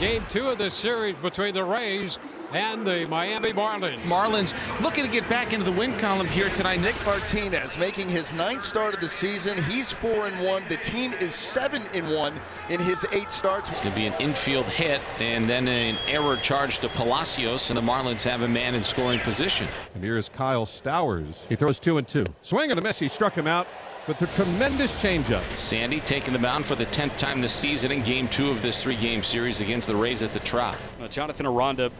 Game 2 of this series between the Rays and the Miami Marlins. Marlins looking to get back into the win column here tonight. Nick Martinez making his 9th start of the season. He's 4-1. The team is 7-1 in his 8 starts. It's going to be an infield hit and then an error charge to Palacios, and the Marlins have a man in scoring position. And here's Kyle Stowers. He throws 2-2. Swing and a miss. He struck him out with a tremendous changeup. Sandy taking the mound for the 10th time this season in Game 2 of this 3-game series against the Rays at the Trop. Jonathan Aranda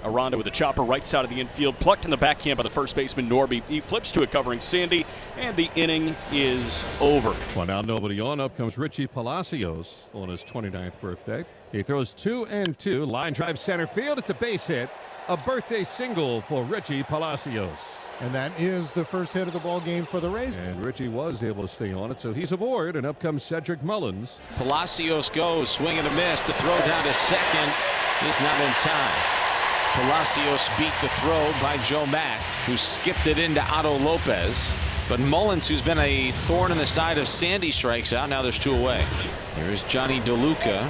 with a chopper right side of the infield, plucked in the backhand by the first baseman Norby. He flips to a covering Sandy, and the inning is over. Well, now nobody on. Up comes Richie Palacios on his 29th birthday. He throws 2-2. Line drive center field. It's a base hit. A birthday single for Richie Palacios. And that is the first hit of the ball game for the Rays. And Richie was able to stay on it, so he's aboard. And up comes Cedric Mullins. Palacios goes, swing and a miss. The throw down to second is not in time. Palacios beat the throw by Joe Mack, who skipped it into Otto Lopez. But Mullins, who's been a thorn in the side of Sandy, strikes out. Now there's 2 away. Here's Johnny DeLuca.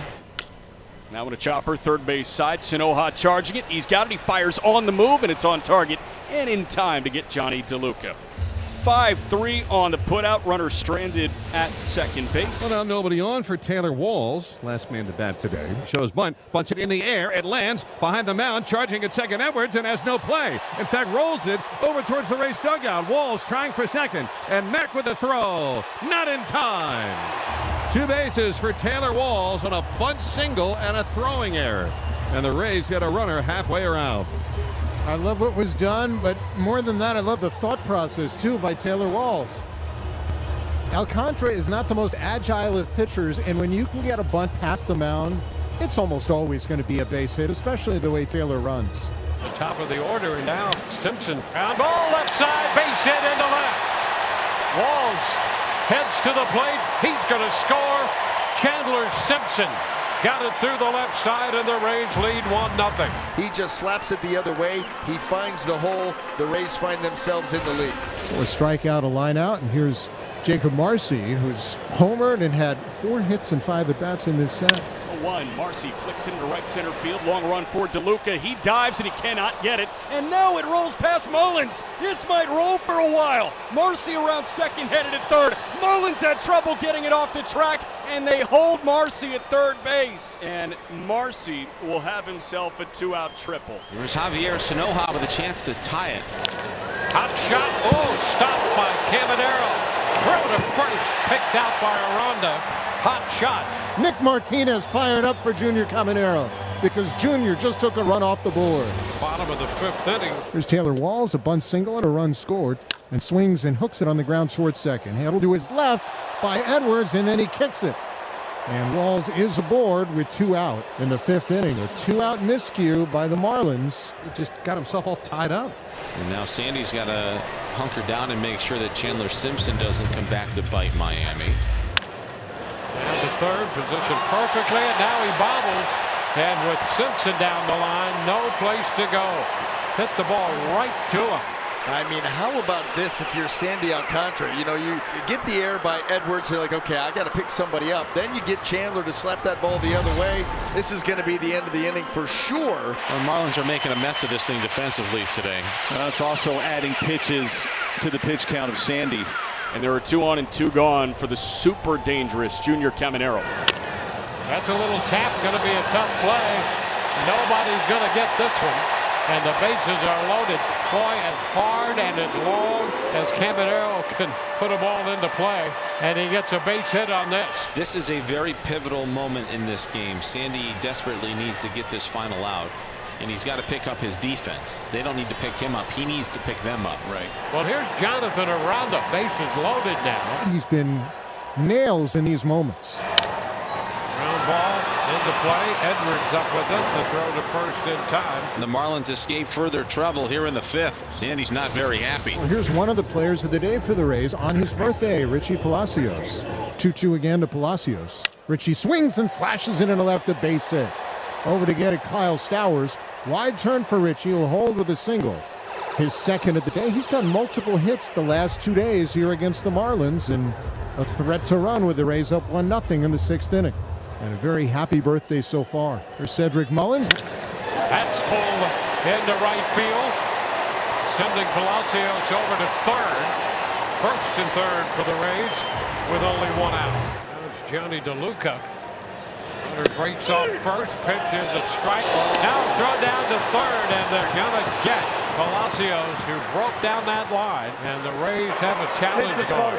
Now with a chopper, third base side. Sanoja charging it. He's got it. He fires on the move, and it's on target and in time to get Johnny DeLuca. 5-3 on the putout. Runner stranded at second base. Well, now nobody on for Taylor Walls. Last man to bat today. Shows bunt. Bunts it in the air. It lands behind the mound. Charging at second Edwards and has no play. In fact, rolls it over towards the Rays dugout. Walls trying for second. And Mack with the throw. Not in time. 2 bases for Taylor Walls on a bunt single and a throwing error. And the Rays get a runner halfway around. I love what was done, but more than that, I love the thought process, too, by Taylor Walls. Alcantara is not the most agile of pitchers, and when you can get a bunt past the mound, it's almost always going to be a base hit, especially the way Taylor runs. The top of the order now, Simpson. Ground ball left side, base hit into left. Walls heads to the plate. He's going to score. Chandler Simpson got it through the left side, and the Rays lead 1-0. He just slaps it the other way. He finds the hole. The Rays find themselves in the lead. So a strikeout, a line out, and here's Jacob Marcy, who's homered and had 4 hits and 5 at-bats in this set. 1. Marcy flicks it into right center field. Long run for DeLuca. He dives and he cannot get it. And now it rolls past Mullins. This might roll for a while. Marcy around second, headed at third. Mullins had trouble getting it off the track, and they hold Marcy at third base. And Marcy will have himself a 2-out triple. Here's Javier Sanoja with a chance to tie it. Hot shot. Oh, stopped by Caminero. Throw to first. Picked out by Aranda. Hot shot. Nick Martinez fired up for Junior Caminero because Junior just took a run off the board. Bottom of the 5th inning. Here's Taylor Walls, a bunt single and a run scored, and swings and hooks it on the ground toward second. Handled to his left by Edwards, and then he kicks it. And Walls is aboard with 2 out in the 5th inning. A 2-out miscue by the Marlins. He just got himself all tied up. And now Sandy's got to hunker down and make sure that Chandler Simpson doesn't come back to bite Miami. And the third position perfectly, and now he bobbles. And with Simpson down the line, no place to go. Hit the ball right to him. I mean, how about this if you're Sandy Alcantara? You know, you get the air by Edwards. You're like, okay, I got to pick somebody up. Then you get Chandler to slap that ball the other way. This is going to be the end of the inning for sure. The Marlins are making a mess of this thing defensively today. It's also adding pitches to the pitch count of Sandy. And there are 2 on and 2 gone for the super dangerous Junior Caminero. That's a little tap, going to be a tough play. Nobody's going to get this one. And the bases are loaded. Boy, as hard and as long as Caminero can put a ball into play, and he gets a base hit on this. This is a very pivotal moment in this game. Sandy desperately needs to get this final out, and he's got to pick up his defense. They don't need to pick him up. He needs to pick them up. Right. Well, here's Jonathan Aranda. Bases loaded now. He's been nails in these moments. Ground ball into play. Edwards up with it. The throw to first in time. The Marlins escape further trouble here in the 5th. Sandy's not very happy. Well, here's one of the players of the day for the Rays on his birthday, Richie Palacios. 2-2 again to Palacios. Richie swings and slashes it in a left at base hit. Over to get it, Kyle Stowers. Wide turn for Richie. He'll hold with a single. His 2nd of the day. He's got multiple hits the last 2 days here against the Marlins, and a threat to run with the Rays up 1-0 in the 6th inning. And a very happy birthday so far. There's Cedric Mullins. That's pulled into right field, sending Palacios over to third. First and third for the Rays with only one out. Now it's Johnny DeLuca. Runner breaks off first, pitch is a strike. Now throw down to third, and they're gonna get Palacios, who broke down that line, and the Rays have a challenge going.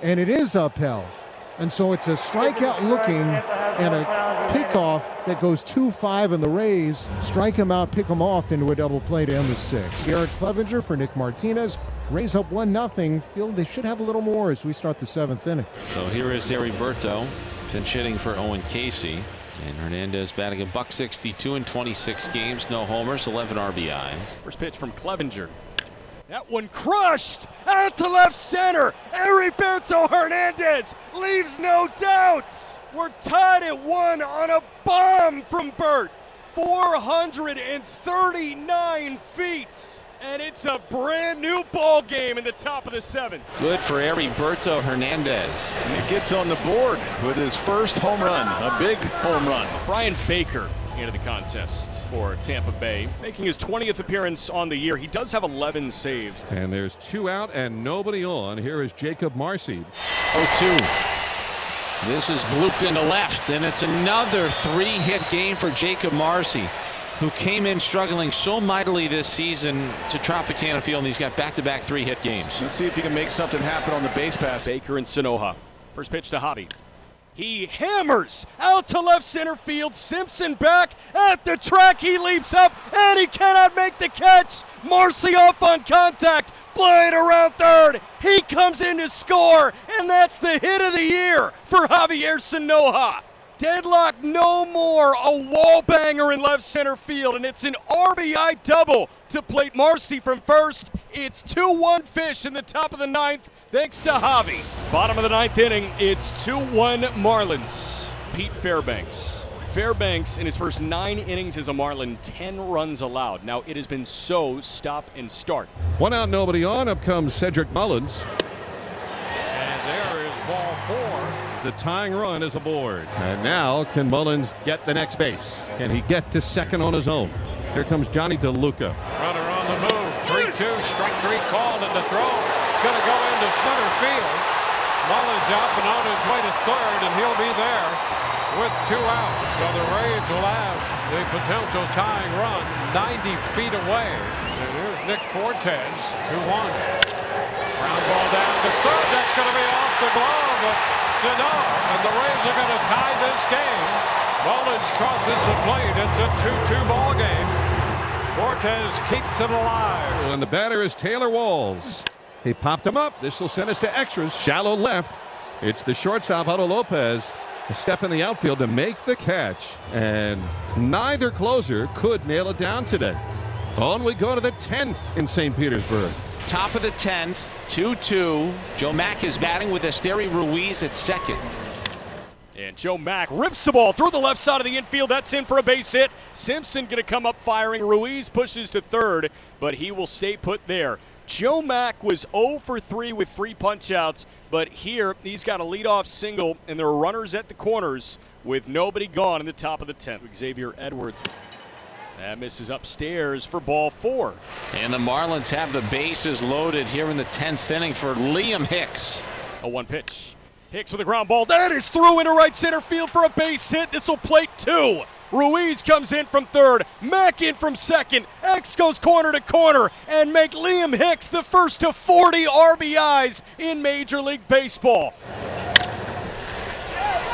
And it is upheld. And so it's a strikeout looking and a pickoff that goes 2-5, and the Rays strike him out, pick him off into a double play to end the sixth. Garrett Clevenger for Nick Martinez. Rays up 1-0. Feel they should have a little more as we start the seventh inning. So here is Heriberto, pinch hitting for Owen Casey. And Hernandez batting $162 in 26 games, no homers, 11 RBIs. First pitch from Clevenger. That one crushed out to left center. Heriberto Hernandez leaves no doubts. We're tied at 1 on a bomb from Bert. 439 feet. And it's a brand new ball game in the top of the seventh. Good for Heriberto Hernandez. And he gets on the board with his first home run, a big home run. Brian Baker into the contest for Tampa Bay, making his 20th appearance on the year. He does have 11 saves. And there's 2 out and nobody on. Here is Jacob Marcy. 0-2. This is blooped into left, and it's another 3-hit game for Jacob Marcy, who came in struggling so mightily this season to Tropicana Field, and he's got back-to-back 3-hit games. Let's see if he can make something happen on the base pass. Baker and Sanoja. First pitch to Javi. He hammers out to left center field. Simpson back at the track. He leaps up, and he cannot make the catch. Marcy off on contact, flying around third. He comes in to score, and that's the hit of the year for Javier Sanoja. Deadlock no more, a wall banger in left center field, and it's an RBI double to plate Marcy from first. It's 2-1 Fish in the top of the ninth, thanks to Javi. Bottom of the ninth inning, it's 2-1 Marlins. Pete Fairbanks. Fairbanks in his first 9 innings as a Marlin, 10 runs allowed. Now it has been so stop and start. 1 out, nobody on. Up comes Cedric Mullins. And there is ball 4. The tying run is aboard. And now can Mullins get the next base? Can he get to second on his own? Here comes Johnny DeLuca. Runner on the move. 3-2. Strike 3 called, and the throw going to go into center field. Mullins up and on his way to third, and he'll be there with 2 outs. So the Rays will have the potential tying run 90 feet away. And here's Nick Fortes, who won. Ground ball down to third. That's going to be off the glove, but no, and the Rays are going to tie this game. Mullins crosses the plate. It's a 2-2 ball game. Fortes keeps it alive. And the batter is Taylor Walls. He popped him up. This will send us to extras. Shallow left. It's the shortstop, Otto Lopez. A step in the outfield to make the catch. And neither closer could nail it down today. On we go to the 10th in St. Petersburg. Top of the 10th, 2-2. Joe Mack is batting with Esteri Ruiz at second. And Joe Mack rips the ball through the left side of the infield. That's in for a base hit. Simpson going to come up firing. Ruiz pushes to third, but he will stay put there. Joe Mack was 0 for 3 with 3 punch-outs, but here he's got a leadoff single, and there are runners at the corners with nobody gone in the top of the 10th. Xavier Edwards. That misses upstairs for ball 4. And the Marlins have the bases loaded here in the 10th inning for Liam Hicks. A 1 pitch. Hicks with a ground ball. That is through into right center field for a base hit. This will plate 2. Ruiz comes in from third. Mack in from second. X goes corner to corner and make Liam Hicks the first to 40 RBIs in Major League Baseball.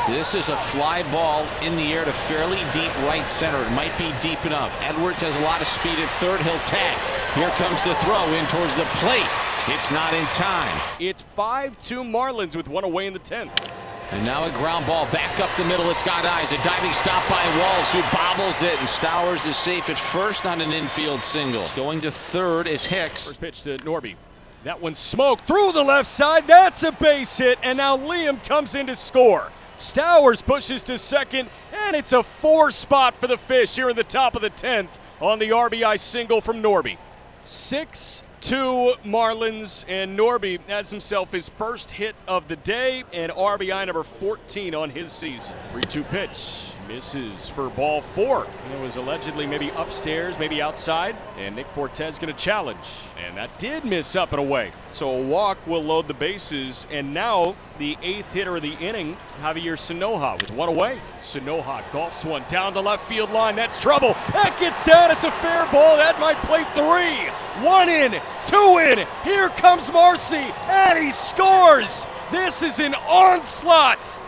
This is a fly ball in the air to fairly deep right center. It might be deep enough. Edwards has a lot of speed at third. He'll tag. Here comes the throw in towards the plate. It's not in time. It's 5-2 Marlins with 1 away in the 10th. And now a ground ball back up the middle. It's got eyes. A diving stop by Walls, who bobbles it, and Stowers is safe at first on an infield single. Going to third is Hicks. First pitch to Norby. That one smoked through the left side. That's a base hit, and now Liam comes in to score. Stowers pushes to second, and it's a 4 spot for the Fish here in the top of the 10th on the RBI single from Norby. 6-2 3-2 Marlins, and Norby has himself his first hit of the day and RBI number 14 on his season. 3-2 pitch. Misses for ball 4. It was allegedly maybe upstairs, maybe outside, and Nick Fortes going to challenge. And that did miss up and away. So a walk will load the bases, and now the 8th hitter of the inning, Javier Sanoja, with one away. Sanoja golfs one down the left field line. That's trouble. That gets down. It's a fair ball. That might play 3. 1 in, 2 in. Here comes Marcy, and he scores. This is an onslaught.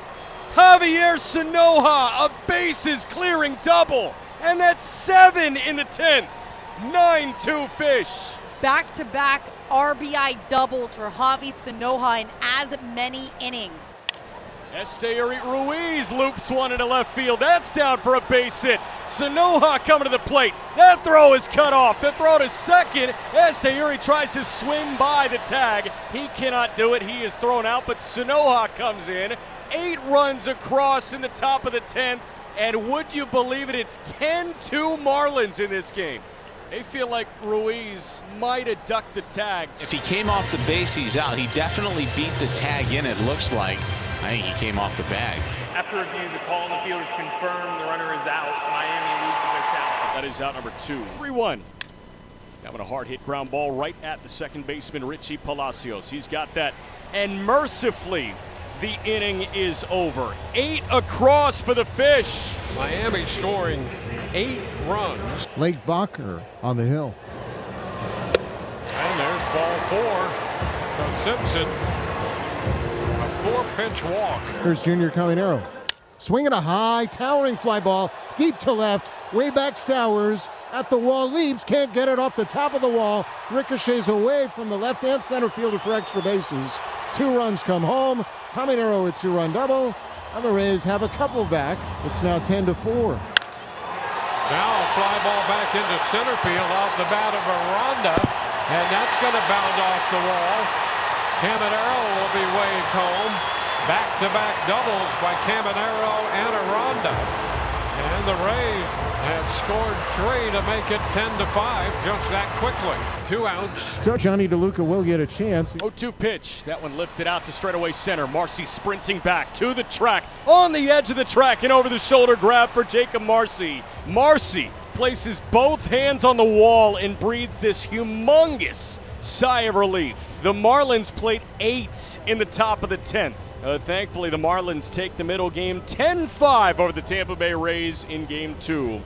Javier Sanoja, a bases-clearing double, and that's 7 in the 10th. 9-2 fish. Back-to-back RBI doubles for Javi Sanoja in as many innings. Esteury Ruiz loops one into left field. That's down for a base hit. Sanoja coming to the plate. That throw is cut off. The throw to second. Esteury tries to swing by the tag. He cannot do it. He is thrown out, but Sanoja comes in. 8 runs across in the top of the 10th, and would you believe it, it's 10-2 Marlins in this game. They feel like Ruiz might have ducked the tag. If he came off the base, he's out. He definitely beat the tag in, it looks like. I think he came off the bag. After review, the call on the field is confirmed. The runner is out. Miami loses their count. That is out number 2. 3-1. Having a hard hit ground ball right at the second baseman, Richie Palacios. He's got that. And mercifully, the inning is over. 8 across for the Fish. Miami scoring 8 runs. Blake Bacher on the hill. And there's ball 4 from Simpson. A 4-pitch walk. Here's Junior Caminero. Swinging a high, towering fly ball, deep to left, way back Stowers. At the wall, leaps, can't get it off the top of the wall. Ricochets away from the left and center fielder for extra bases. 2 runs come home. Caminero a 2-run double, and the Rays have a couple back. It's now 10-4. Now a fly ball back into center field off the bat of Aranda, and that's going to bound off the wall. Caminero will be waved home. Back-to-back doubles by Caminero and Aranda. And the Rays have scored 3 to make it 10-5 just that quickly. 2 outs. So Johnny DeLuca will get a chance. 0-2 pitch. That one lifted out to straightaway center. Marcy sprinting back to the track. On the edge of the track and over the shoulder grab for Jacob Marcy. Marcy places both hands on the wall and breathes this humongous sigh of relief. The Marlins played 8 in the top of the 10th. Thankfully, the Marlins take the middle game 10-5 over the Tampa Bay Rays in Game 2.